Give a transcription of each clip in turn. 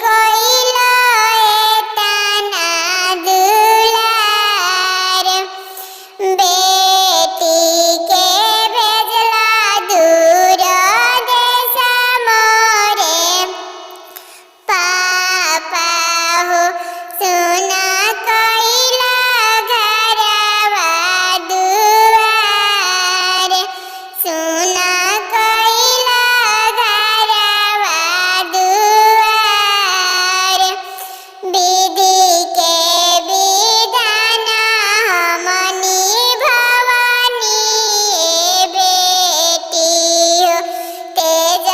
कोइलो एतना दुलार, बेटी के भेजला दूर देश मोरे, पापा हो सुना कोइला घरवा दुआर, सुना कोइला घरवा दुआर। विधि के विधान हमनी भवानी बेटी हो, तेज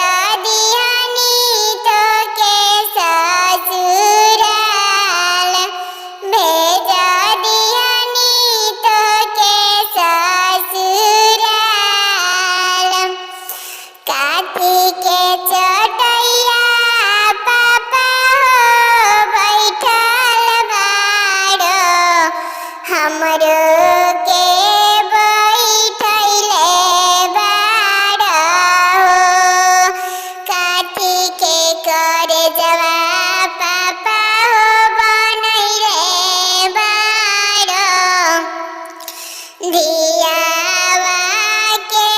दिहनी तो के ससुराल, भेज दिहनी तो के ससुराल। काठी के चटैया पापा हो बैठल बाड़ो, हमरो के बैठैले बाड़ो हो। काठी के करजवा पापा हो बनैले बाड़ो, धियावा के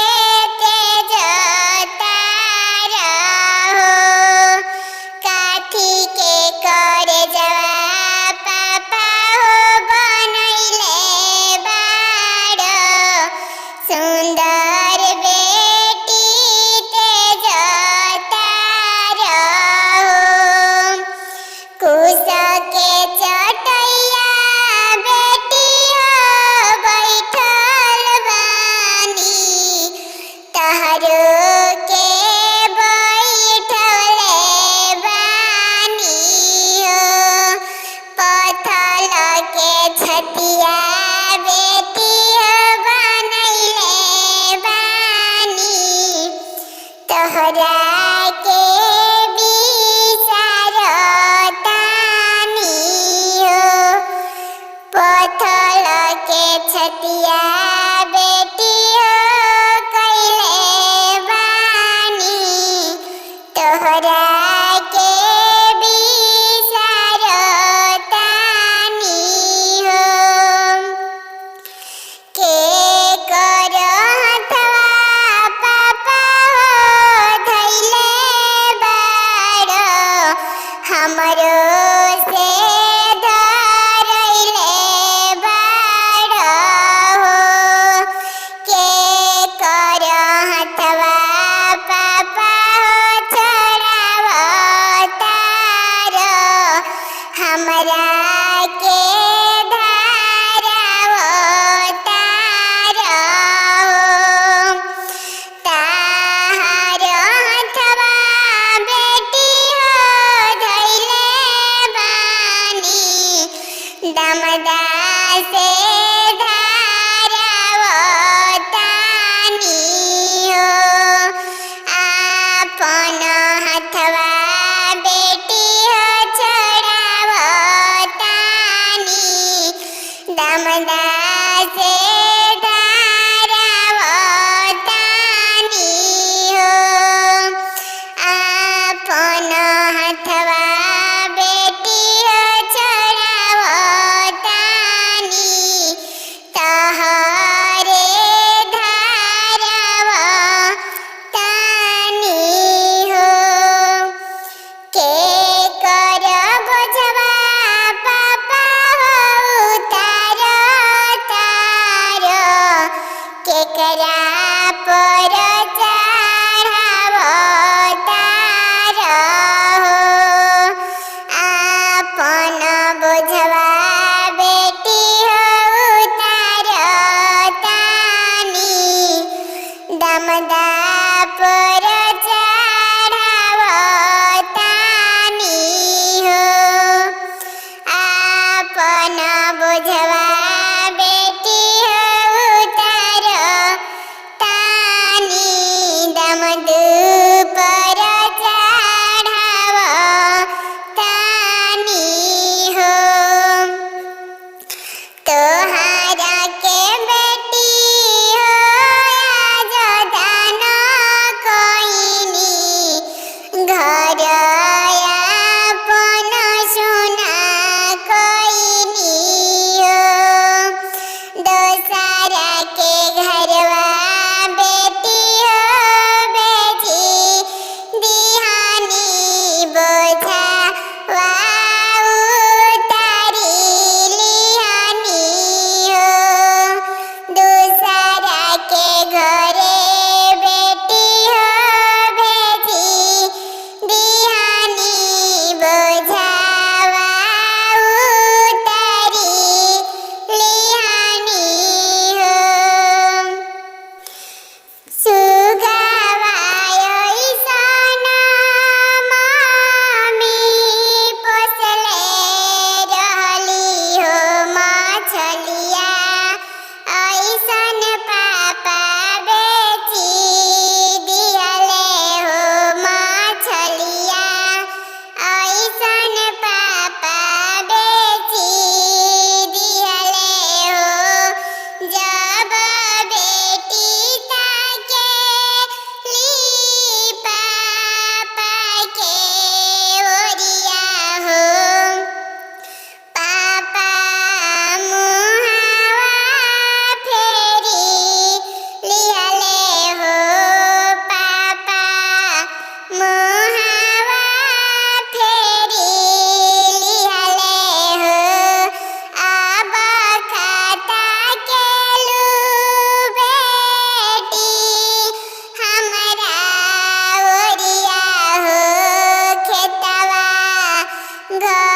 तेज तारा हो। काठी के करजवा पापा हो बनैले बाड़ो, सुंदर बेटी तेज तारा हो। कुश के चटैया बेटी हो बैठल बानी, तहरो के बैठले बानी हो। पथल के छतिया बेटी हो बनैले बानी, तोहरा के बिसरतानी हो। पथल के छतिया बेटी हो कैले बानी, तोहरा के बिसरतानी हो। के कर हथवा पापा हो धैले बाड़ो, हमरो से धरैले बाड़ो हो। के कर हथवा पापा हो छोड़ावतारो, हमरा के धारावतारो हो। ताहार हथवा बेटी हो धैले बानी, दमदा से धारावतानी हो। आपन हथवा बेटी हो छोड़ावतानी, दमदा से धारावतानी हो। आपन हथवा बेटी हो छोड़ावतानी, तहरे धारावतानी हो। के कर बोझवा पापा हो उतारो ઘર